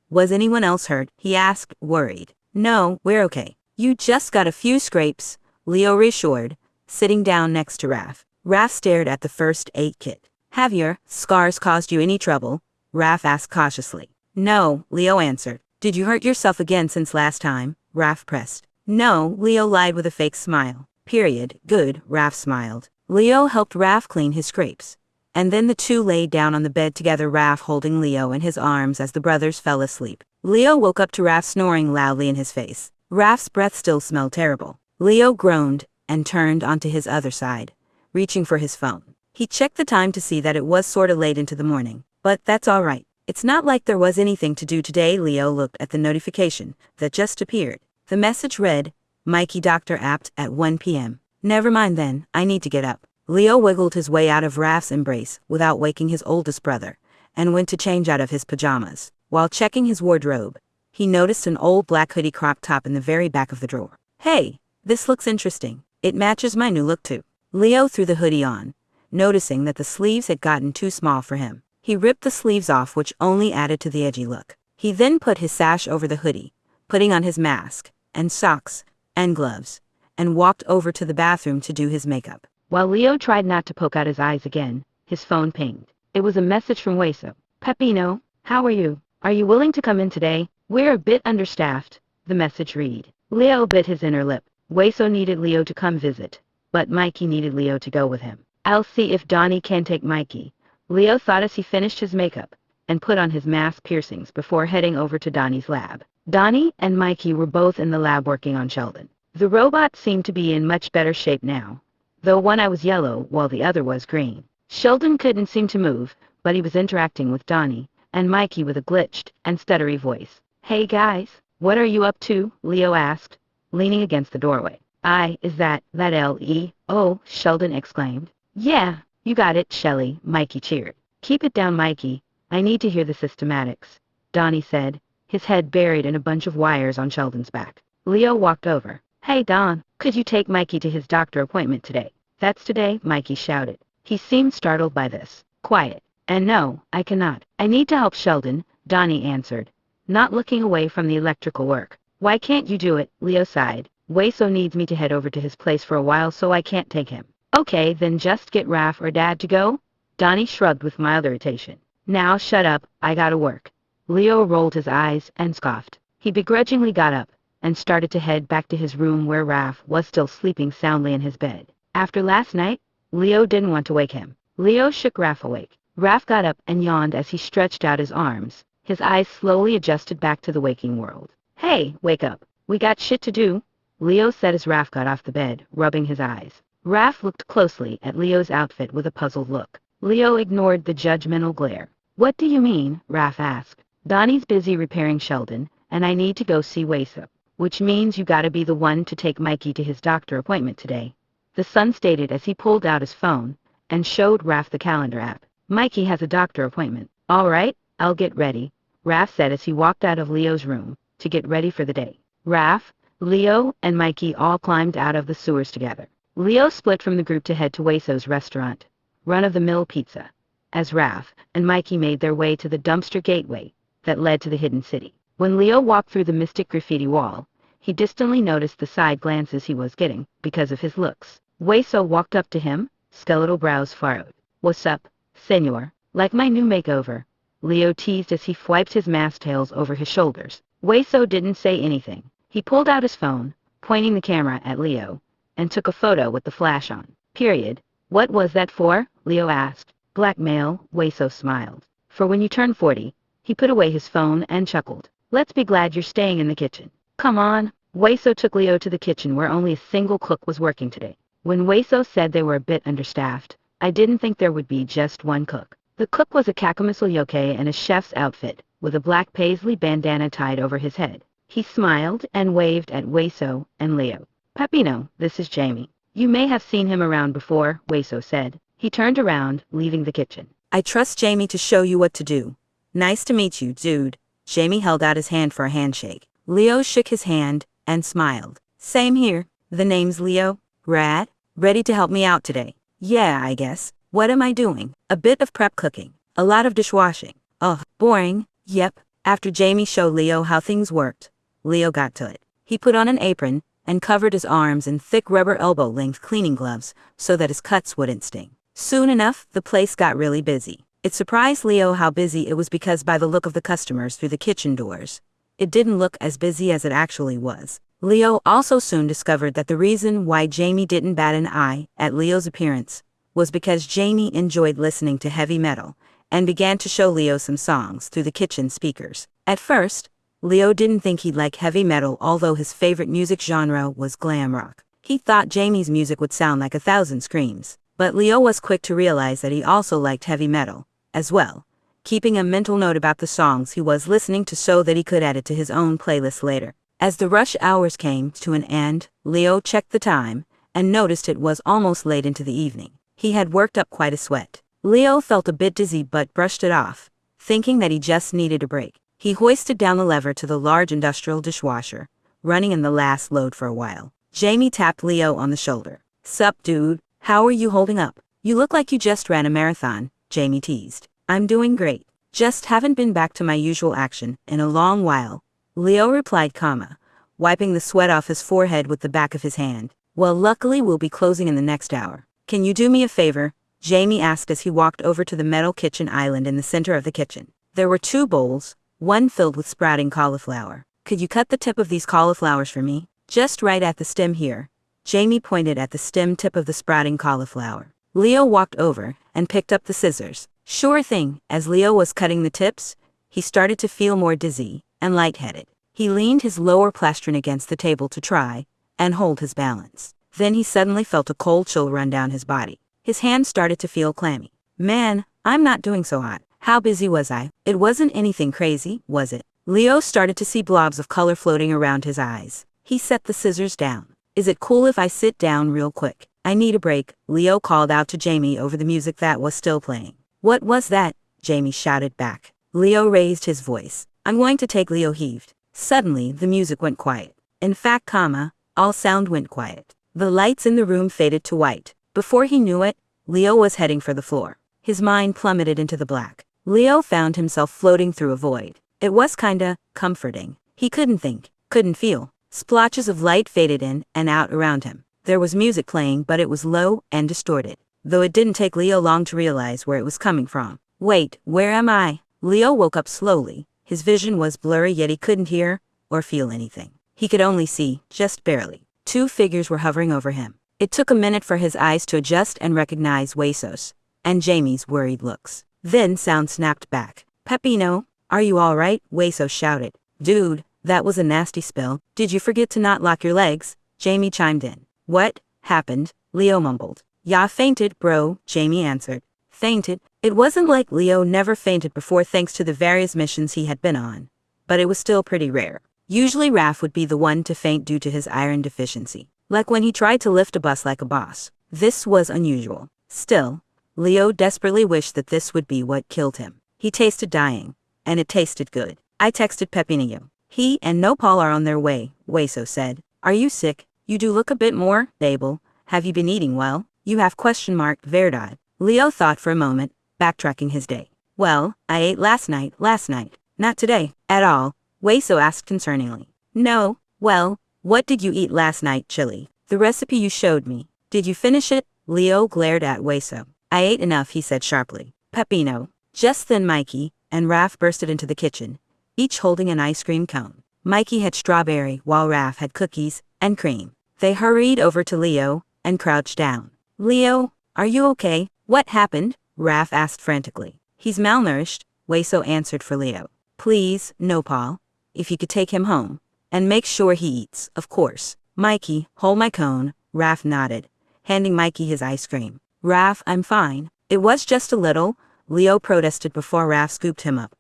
Was anyone else hurt? He asked, worried. No, we're okay. You just got a few scrapes, Leo reassured, sitting down next to Raph. Raph stared at the first aid kit. Have your scars caused you any trouble? Raph asked cautiously. No, Leo answered. Did you hurt yourself again since last time? Raph pressed. No, Leo lied with a fake smile. Period. Good, Raph smiled. Leo helped Raph clean his scrapes. And then the two laid down on the bed together, Raph holding Leo in his arms as the brothers fell asleep. Leo woke up to Raph snoring loudly in his face. Raph's breath still smelled terrible. Leo groaned and turned onto his other side, reaching for his phone. He checked the time to see that it was sorta late into the morning. But that's alright. It's not like there was anything to do today. Leo looked at the notification that just appeared. The message read, Mikey Dr. Apt at 1 p.m. Never mind then, I need to get up. Leo wiggled his way out of Raph's embrace without waking his oldest brother, and went to change out of his pajamas. While checking his wardrobe, he noticed an old black hoodie crop top in the very back of the drawer. Hey, this looks interesting. It matches my new look too. Leo threw the hoodie on, noticing that the sleeves had gotten too small for him. He ripped the sleeves off, which only added to the edgy look. He then put his sash over the hoodie, putting on his mask, and socks, and gloves, and walked over to the bathroom to do his makeup. While Leo tried not to poke out his eyes again, his phone pinged. It was a message from Hueso. Pepino, how are you? Are you willing to come in today? We're a bit understaffed, the message read. Leo bit his inner lip. Hueso needed Leo to come visit, but Mikey needed Leo to go with him. I'll see if Donnie can take Mikey, Leo thought as he finished his makeup and put on his mask piercings before heading over to Donnie's lab. Donnie and Mikey were both in the lab working on Sheldon. The robot seemed to be in much better shape now, though one eye was yellow while the other was green. Sheldon couldn't seem to move, but he was interacting with Donnie and Mikey with a glitched and stuttery voice. Hey guys, what are you up to? Leo asked, leaning against the doorway. Is that L-E-O? Sheldon exclaimed. Yeah, you got it, Shelly, Mikey cheered. Keep it down, Mikey. I need to hear the systematics, Donnie said, his head buried in a bunch of wires on Sheldon's back. Leo walked over. Hey Don, could you take Mikey to his doctor appointment today? That's today, Mikey shouted. He seemed startled by this. Quiet. And no, I cannot. I need to help Sheldon, Donnie answered, not looking away from the electrical work. Why can't you do it? Leo sighed. Hueso needs me to head over to his place for a while, so I can't take him. Okay, then just get Raph or Dad to go? Donnie shrugged with mild irritation. Now shut up, I gotta work. Leo rolled his eyes and scoffed. He begrudgingly got up and started to head back to his room where Raph was still sleeping soundly in his bed. After last night, Leo didn't want to wake him. Leo shook Raph awake. Raph got up and yawned as he stretched out his arms. His eyes slowly adjusted back to the waking world. Hey, wake up. We got shit to do, Leo said as Raph got off the bed, rubbing his eyes. Raph looked closely at Leo's outfit with a puzzled look. Leo ignored the judgmental glare. What do you mean? Raph asked. Donnie's busy repairing Sheldon, and I need to go see Hueso. Which means you gotta be the one to take Mikey to his doctor appointment today, the son stated as he pulled out his phone and showed Raph the calendar app. Mikey has a doctor appointment. All right, I'll get ready, Raph said as he walked out of Leo's room to get ready for the day. Raph, Leo, and Mikey all climbed out of the sewers together. Leo split from the group to head to Hueso's restaurant, run-of-the-mill pizza, as Raph and Mikey made their way to the dumpster gateway that led to the hidden city. When Leo walked through the mystic graffiti wall, he distantly noticed the side glances he was getting because of his looks. Hueso walked up to him, skeletal brows furrowed. What's up, senor? Like my new makeover, Leo teased as he wiped his mask tails over his shoulders. Hueso didn't say anything. He pulled out his phone, pointing the camera at Leo, and took a photo with the flash on. Period. What was that for? Leo asked. Blackmail, Hueso smiled. For when you turn 40, he put away his phone and chuckled. Let's be glad you're staying in the kitchen. Come on. Hueso took Leo to the kitchen where only a single cook was working today. When Hueso said they were a bit understaffed, I didn't think there would be just one cook. The cook was a Kakamisal yoke in a chef's outfit, with a black paisley bandana tied over his head. He smiled and waved at Hueso and Leo. Pepino, this is Jamie. You may have seen him around before, Hueso said. He turned around, leaving the kitchen. I trust Jamie to show you what to do. Nice to meet you, dude. Jamie held out his hand for a handshake. Leo shook his hand and smiled. Same here. The name's Leo. Rad? Ready to help me out today? Yeah, I guess. What am I doing? A bit of prep cooking. A lot of dishwashing. Ugh, boring. Yep. After Jamie showed Leo how things worked, Leo got to it. He put on an apron and covered his arms in thick rubber elbow-length cleaning gloves so that his cuts wouldn't sting. Soon enough, the place got really busy. It surprised Leo how busy it was because by the look of the customers through the kitchen doors, it didn't look as busy as it actually was. Leo also soon discovered that the reason why Jamie didn't bat an eye at Leo's appearance was because Jamie enjoyed listening to heavy metal and began to show Leo some songs through the kitchen speakers. At first, Leo didn't think he'd like heavy metal, although his favorite music genre was glam rock. He thought Jamie's music would sound like 1,000 screams, but Leo was quick to realize that he also liked heavy metal as well, keeping a mental note about the songs he was listening to so that he could add it to his own playlist later. As the rush hours came to an end, Leo checked the time and noticed it was almost late into the evening. He had worked up quite a sweat. Leo felt a bit dizzy but brushed it off, thinking that he just needed a break. He hoisted down the lever to the large industrial dishwasher, running in the last load for a while. Jamie tapped Leo on the shoulder. "Sup, dude? How are you holding up? You look like you just ran a marathon," Jamie teased. "I'm doing great. Just haven't been back to my usual action in a long while," Leo replied, wiping the sweat off his forehead with the back of his hand. "Well, luckily we'll be closing in the next hour. Can you do me a favor?" Jamie asked as he walked over to the metal kitchen island in the center of the kitchen. There were 2 bowls, one filled with sprouting cauliflower. "Could you cut the tip of these cauliflowers for me? Just right at the stem here." Jamie pointed at the stem tip of the sprouting cauliflower. Leo walked over and picked up the scissors. "Sure thing." As Leo was cutting the tips, he started to feel more dizzy and lightheaded. He leaned his lower plastron against the table to try and hold his balance. Then he suddenly felt a cold chill run down his body. His hands started to feel clammy. "Man, I'm not doing so hot. How busy was I? It wasn't anything crazy, was it?" Leo started to see blobs of color floating around his eyes. He set the scissors down. "Is it cool if I sit down real quick? I need a break," Leo called out to Jamie over the music that was still playing. "What was that?" Jamie shouted back. Leo raised his voice. "I'm going to take." Leo heaved. Suddenly, the music went quiet. In fact, all sound went quiet. The lights in the room faded to white. Before he knew it, Leo was heading for the floor. His mind plummeted into the black. Leo found himself floating through a void. It was kinda comforting. He couldn't think, couldn't feel. Splotches of light faded in and out around him. There was music playing, but it was low and distorted, though it didn't take Leo long to realize where it was coming from. "Wait, where am I?" Leo woke up slowly. His vision was blurry, yet he couldn't hear or feel anything. He could only see, just barely. 2 figures were hovering over him. It took a minute for his eyes to adjust and recognize Weso's and Jamie's worried looks. Then sound snapped back. "Pepino, are you all right?" Weso shouted. "Dude, that was a nasty spill. Did you forget to not lock your legs?" Jamie chimed in. "What happened?" Leo mumbled. "Ya fainted, bro," Jamie answered. Fainted? It wasn't like Leo never fainted before thanks to the various missions he had been on, but it was still pretty rare. Usually Raph would be the one to faint due to his iron deficiency, like when he tried to lift a bus like a boss. This was unusual. Still, Leo desperately wished that this would be what killed him. He tasted dying, and it tasted good. "I texted Pepino. He and Nopal are on their way," Weso said. "Are you sick? You do look a bit more stable. Have you been eating well?" "You have ? Verdad." Leo thought for a moment, backtracking his day. "Well, I ate last night. Not today, at all," Weso asked concerningly. "No, well, what did you eat last night?" "Chili. The recipe you showed me. Did you finish it?" Leo glared at Weso. "I ate enough," he said sharply. Pepino. Just then Mikey and Raph bursted into the kitchen, each holding an ice cream cone. Mikey had strawberry, while Raph had cookies and cream. They hurried over to Leo and crouched down. "Leo, are you okay?" "What happened?" Raph asked frantically. "He's malnourished," Weso answered for Leo. "Please, Nopal, if you could take him home, and make sure he eats, of course." "Mikey, hold my cone," Raph nodded, handing Mikey his ice cream. "Raph, I'm fine. It was just a little," Leo protested before Raph scooped him up.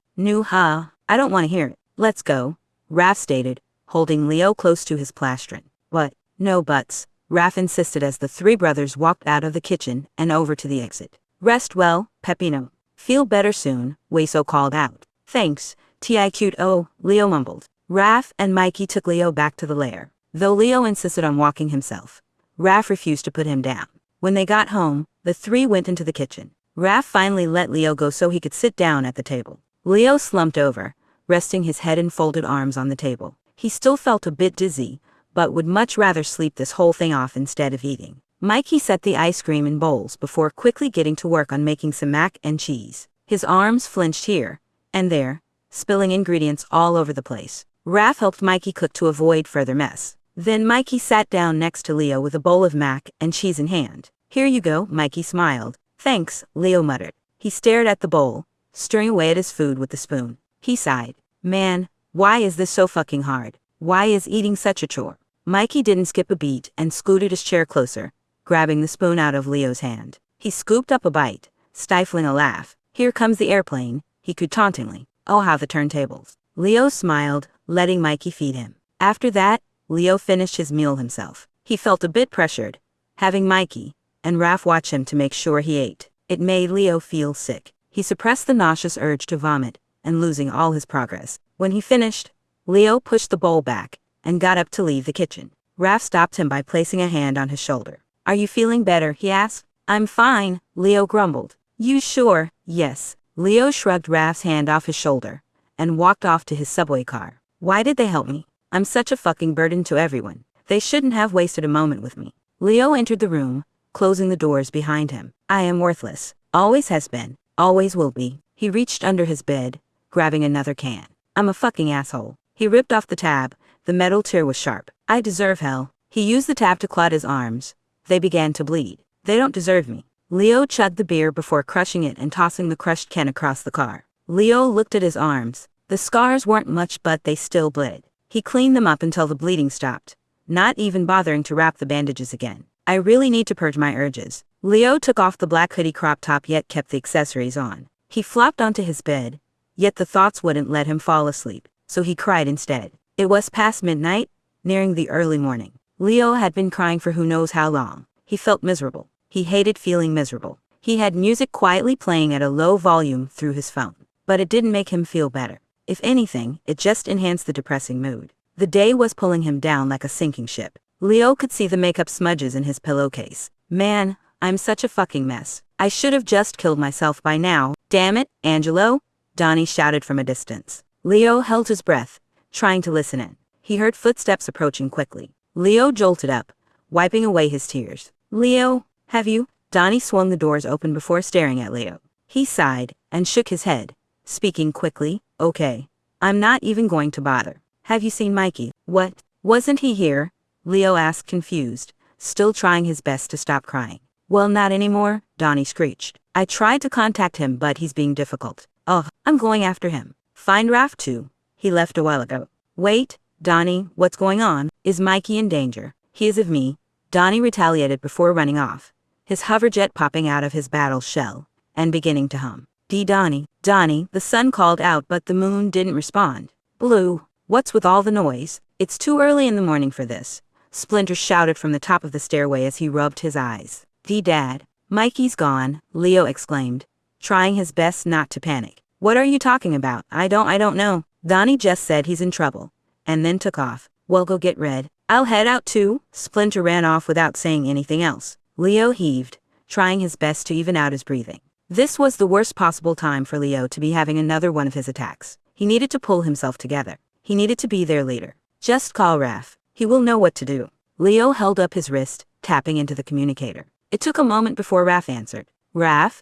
I don't want to hear it. Let's go," Raph stated, holding Leo close to his plastron. "But, no buts," Raph insisted as the 3 brothers walked out of the kitchen and over to the exit. "Rest well, Pepino. Feel better soon," Weso called out. "Thanks, Tiqo," Leo mumbled. Raph and Mikey took Leo back to the lair. Though Leo insisted on walking himself, Raph refused to put him down. When they got home, the 3 went into the kitchen. Raph finally let Leo go so he could sit down at the table. Leo slumped over, resting his head and folded arms on the table. He still felt a bit dizzy, but would much rather sleep this whole thing off instead of eating. Mikey set the ice cream in bowls before quickly getting to work on making some mac and cheese. His arms flinched here and there, spilling ingredients all over the place. Raph helped Mikey cook to avoid further mess. Then Mikey sat down next to Leo with a bowl of mac and cheese in hand. "Here you go," Mikey smiled. "Thanks," Leo muttered. He stared at the bowl, stirring away at his food with the spoon. He sighed. "Man, why is this so fucking hard? Why is eating such a chore?" Mikey didn't skip a beat and scooted his chair closer, grabbing the spoon out of Leo's hand. He scooped up a bite, stifling a laugh. "Here comes the airplane," he cooed tauntingly. "Oh, how the turntables." Leo smiled, letting Mikey feed him. After that, Leo finished his meal himself. He felt a bit pressured, having Mikey and Raph watch him to make sure he ate. It made Leo feel sick. He suppressed the nauseous urge to vomit and losing all his progress. When he finished, Leo pushed the bowl back and got up to leave the kitchen. Raph stopped him by placing a hand on his shoulder. "Are you feeling better?" he asked. "I'm fine," Leo grumbled. "You sure?" "Yes." Leo shrugged Raph's hand off his shoulder and walked off to his subway car. "Why did they help me? I'm such a fucking burden to everyone. They shouldn't have wasted a moment with me." Leo entered the room, closing the doors behind him. "I am worthless. Always has been. Always will be." He reached under his bed, grabbing another can. "I'm a fucking asshole." He ripped off the tab. The metal tear was sharp. "I deserve hell." He used the tab to clot his arms. They began to bleed. "They don't deserve me." Leo chugged the beer before crushing it and tossing the crushed can across the car. Leo looked at his arms. The scars weren't much, but they still bled. He cleaned them up until the bleeding stopped, not even bothering to wrap the bandages again. "I really need to purge my urges." Leo took off the black hoodie crop top yet kept the accessories on. He flopped onto his bed, yet the thoughts wouldn't let him fall asleep, so he cried instead. It was past midnight, nearing the early morning. Leo had been crying for who knows how long. He felt miserable. He hated feeling miserable. He had music quietly playing at a low volume through his phone, but it didn't make him feel better. If anything, it just enhanced the depressing mood. The day was pulling him down like a sinking ship. Leo could see the makeup smudges in his pillowcase. "Man, I'm such a fucking mess. I should have just killed myself by now. Damn it, Angelo," Donnie shouted from a distance. Leo held his breath, trying to listen in. He heard footsteps approaching quickly. Leo jolted up, wiping away his tears. "Leo, have you?" Donnie swung the doors open before staring at Leo. He sighed and shook his head, speaking quickly. "Okay. I'm not even going to bother. Have you seen Mikey?" "What? Wasn't he here?" Leo asked, confused, still trying his best to stop crying. "Well, not anymore," Donnie screeched. "I tried to contact him, but he's being difficult. Ugh, I'm going after him. Find Raph too. He left a while ago." "Wait, Donnie, what's going on? Is Mikey in danger?" "He is of me," Donnie retaliated before running off, his hoverjet popping out of his battle shell and beginning to hum. Donnie, Donnie, the sun called out, but the moon didn't respond. "Blue, what's with all the noise? It's too early in the morning for this," Splinter shouted from the top of the stairway as he rubbed his eyes. "Dad, Mikey's gone," Leo exclaimed, trying his best not to panic. "What are you talking about?" I don't know. Donnie just said he's in trouble, and then took off. "Well, go get Red. I'll head out too." Splinter ran off without saying anything else. Leo heaved, trying his best to even out his breathing. This was the worst possible time for Leo to be having another one of his attacks. He needed to pull himself together. He needed to be their leader. "Just call Raph. He will know what to do." Leo held up his wrist, tapping into the communicator. It took a moment before Raph answered. "Raph,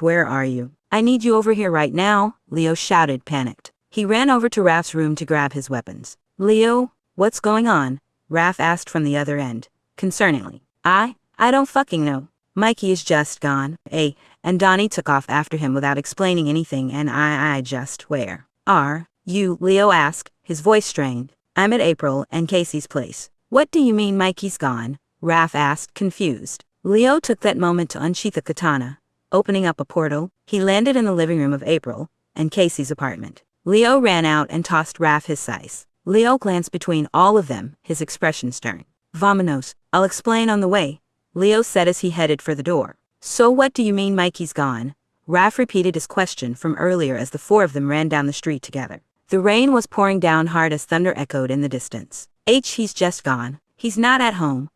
where are you?" "I need you over here right now," Leo shouted, panicked. He ran over to Raph's room to grab his weapons. "Leo, what's going on?" Raph asked from the other end, concerningly. I don't fucking know. Mikey is just gone, and Donnie took off after him without explaining anything, and I just, where are you?" Leo asked, his voice strained. "I'm at April and Casey's place." "What do you mean Mikey's gone?" Raph asked, confused. Leo took that moment to unsheath a katana, opening up a portal. He landed in the living room of April and Casey's apartment. Leo ran out and tossed Raph his scythe. Leo glanced between all of them, his expression stern. "Vamonos, I'll explain on the way," Leo said as he headed for the door. "So what do you mean Mikey's gone?" Raph repeated his question from earlier as the four of them ran down the street together. The rain was pouring down hard as thunder echoed in the distance. He's just gone. He's not at home.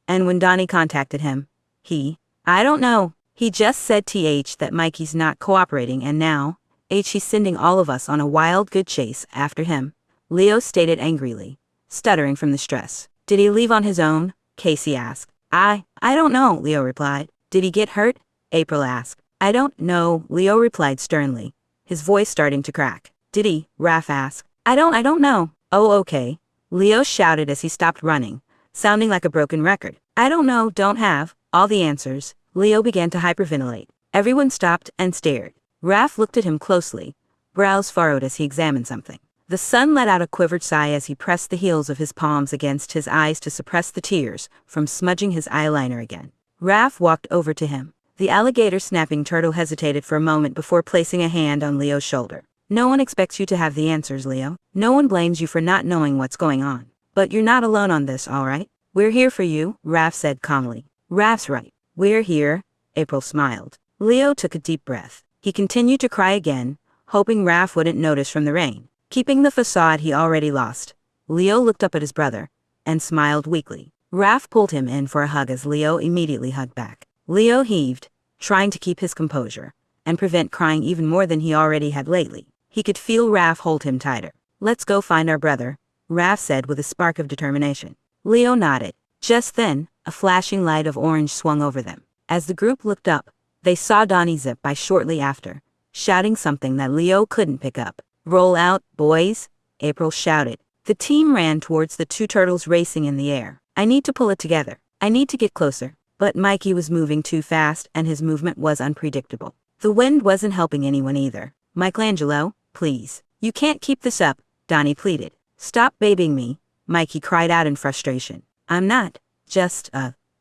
And when Donnie contacted him, I don't know. He just said that Mikey's not cooperating, and now, he's sending all of us on a wild good chase after him," Leo stated angrily, stuttering from the stress. Did he leave on his own? Casey asked. I don't know, Leo replied. Did he get hurt? April asked. I don't know, Leo replied sternly, his voice starting to crack. Did he? Raph asked. I don't know. Oh, okay, Leo shouted as he stopped running, sounding like a broken record. I don't know, don't have all the answers. Leo began to hyperventilate. Everyone stopped and stared. Raph looked at him closely, brows furrowed as he examined something. The sun let out a quivered sigh as he pressed the heels of his palms against his eyes to suppress the tears from smudging his eyeliner again. Raph walked over to him. The alligator-snapping turtle hesitated for a moment before placing a hand on Leo's shoulder. No one expects you to have the answers, Leo. No one blames you for not knowing what's going on. But you're not alone on this, all right? We're here for you, Raph said calmly. Raph's right. We're here, April smiled. Leo took a deep breath. He continued to cry again, hoping Raph wouldn't notice from the rain. Keeping the facade he already lost, Leo looked up at his brother and smiled weakly. Raph pulled him in for a hug as Leo immediately hugged back. Leo heaved, trying to keep his composure and prevent crying even more than he already had lately. He could feel Raph hold him tighter. Let's go find our brother, Raph said with a spark of determination. Leo nodded. Just then, a flashing light of orange swung over them. As the group looked up, they saw Donnie zip by shortly after, shouting something that Leo couldn't pick up. Roll out, boys, April shouted. The team ran towards the two turtles racing in the air. I need to pull it together. I need to get closer. But Mikey was moving too fast and his movement was unpredictable. The wind wasn't helping anyone either. Michelangelo, please. You can't keep this up, Donnie pleaded. Stop babying me, Mikey cried out in frustration. I'm not, just,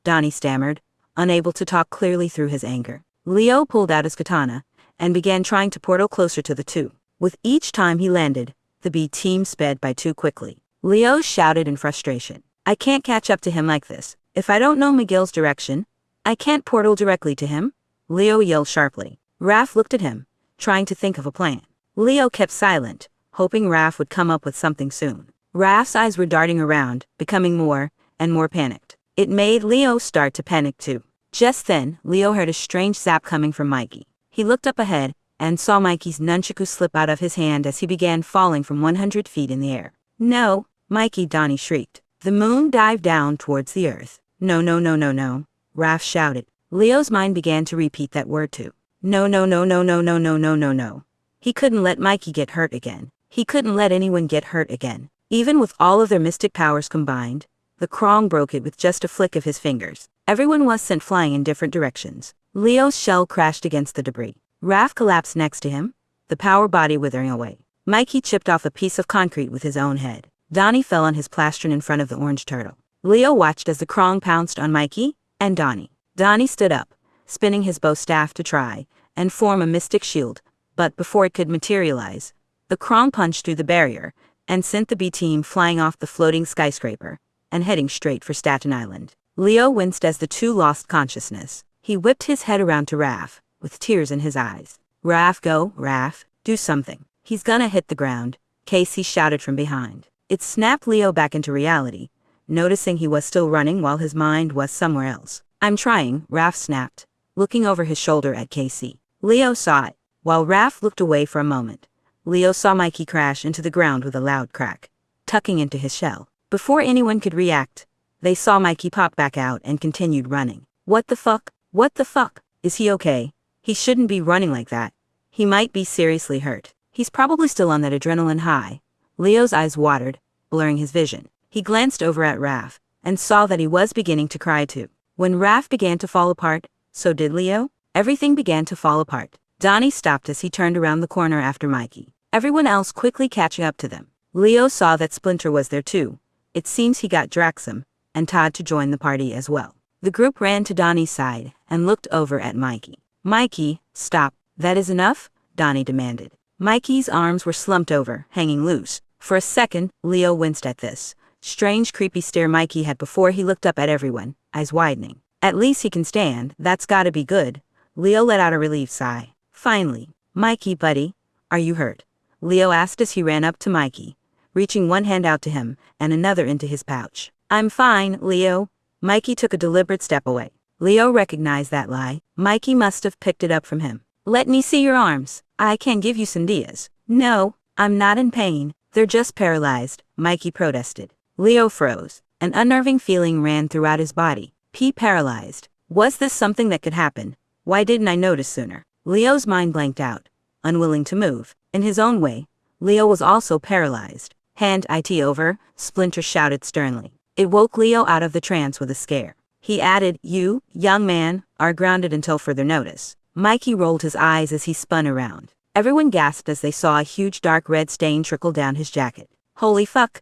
Donnie stammered, unable to talk clearly through his anger. Leo pulled out his katana and began trying to portal closer to the two. With each time he landed, the B team sped by too quickly. Leo shouted in frustration. I can't catch up to him like this. If I don't know Miguel's direction, I can't portal directly to him, Leo yelled sharply. Raph looked at him, trying to think of a plan. Leo kept silent, hoping Raph would come up with something soon. Raph's eyes were darting around, becoming more and more panicked. It made Leo start to panic too. Just then, Leo heard a strange zap coming from Mikey. He looked up ahead and saw Mikey's nunchaku slip out of his hand as he began falling from 100 feet in the air. No, Mikey, Donnie shrieked. The moon dived down towards the earth. No, no, no, no, no, Raph shouted. Leo's mind began to repeat that word too. No, no, no, no, no, no, no, no, no, no. He couldn't let Mikey get hurt again. He couldn't let anyone get hurt again. Even with all of their mystic powers combined, the Krong broke it with just a flick of his fingers. Everyone was sent flying in different directions. Leo's shell crashed against the debris. Raph collapsed next to him, the power body withering away. Mikey chipped off a piece of concrete with his own head. Donnie fell on his plastron in front of the orange turtle. Leo watched as the Krong pounced on Mikey and Donnie. Donnie stood up, spinning his bow staff to try and form a mystic shield, but before it could materialize, the Krong punched through the barrier and sent the B team flying off the floating skyscraper and heading straight for Staten Island. Leo winced as the two lost consciousness. He whipped his head around to Raph, with tears in his eyes. Raph, go, Raph, do something. He's gonna hit the ground, Casey shouted from behind. It snapped Leo back into reality, noticing he was still running while his mind was somewhere else. I'm trying, Raph snapped, looking over his shoulder at Casey. Leo saw it. While Raph looked away for a moment, Leo saw Mikey crash into the ground with a loud crack, tucking into his shell. Before anyone could react, they saw Mikey pop back out and continued running. What the fuck? What the fuck? Is he okay? He shouldn't be running like that. He might be seriously hurt. He's probably still on that adrenaline high. Leo's eyes watered, blurring his vision. He glanced over at Raph and saw that he was beginning to cry too. When Raph began to fall apart, so did Leo. Everything began to fall apart. Donnie stopped as he turned around the corner after Mikey. Everyone else quickly catching up to them. Leo saw that Splinter was there too. It seems he got Draxum and Todd to join the party as well. The group ran to Donnie's side and looked over at Mikey. Mikey, stop. That is enough? Donnie demanded. Mikey's arms were slumped over, hanging loose. For a second, Leo winced at this strange creepy stare Mikey had before he looked up at everyone, eyes widening. At least he can stand, that's gotta be good. Leo let out a relieved sigh. Finally, Mikey, buddy, are you hurt? Leo asked as he ran up to Mikey, reaching one hand out to him and another into his pouch. I'm fine, Leo. Mikey took a deliberate step away. Leo recognized that lie. Mikey must have picked it up from him. Let me see your arms. I can give you some dias. No, I'm not in pain. They're just paralyzed, Mikey protested. Leo froze. An unnerving feeling ran throughout his body. He paralyzed. Was this something that could happen? Why didn't I notice sooner? Leo's mind blanked out, unwilling to move. In his own way, Leo was also paralyzed. Hand it over, Splinter shouted sternly. It woke Leo out of the trance with a scare. He added, "You, young man, are grounded until further notice." Mikey rolled his eyes as he spun around. Everyone gasped as they saw a huge dark red stain trickle down his jacket. Holy fuck,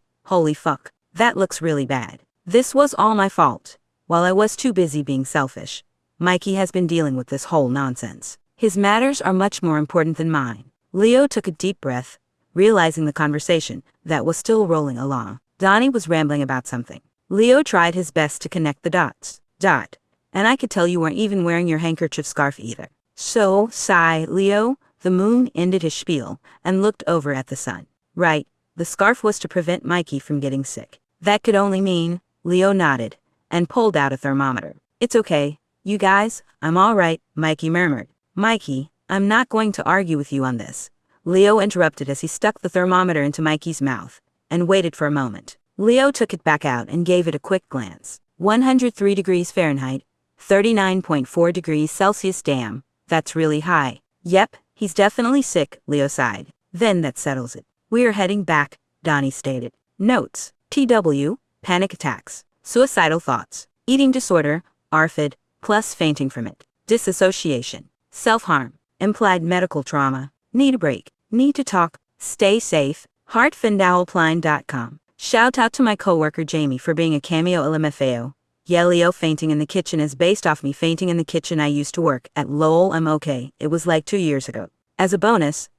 that looks really bad. This was all my fault. While I was too busy being selfish, Mikey has been dealing with this whole nonsense. His matters are much more important than mine. Leo took a deep breath, realizing the conversation that was still rolling along. Donnie was rambling about something. Leo tried his best to connect the dots. And I could tell you weren't even wearing your handkerchief scarf either. So, sigh, Leo. The moon ended his spiel and looked over at the sun. Right, the scarf was to prevent Mikey from getting sick. That could only mean, Leo nodded and pulled out a thermometer. It's okay, you guys, I'm all right, Mikey murmured. Mikey, I'm not going to argue with you on this, Leo interrupted as he stuck the thermometer into Mikey's mouth and waited for a moment. Leo took it back out and gave it a quick glance. 103 degrees Fahrenheit, 39.4 degrees Celsius. Damn, that's really high. Yep, he's definitely sick, Leo sighed. Then that settles it. We are heading back, Donnie stated. Notes: TW, panic attacks, suicidal thoughts, eating disorder, ARFID, plus fainting from it, disassociation, self-harm, implied medical trauma, need a break, need to talk, stay safe, heartfandowelpline.com. Shout out to my coworker Jamie for being a cameo LMFAO. Yeah, Leo fainting in the kitchen is based off me fainting in the kitchen I used to work at. Lol, I'm okay. It was like 2 years ago. As a bonus,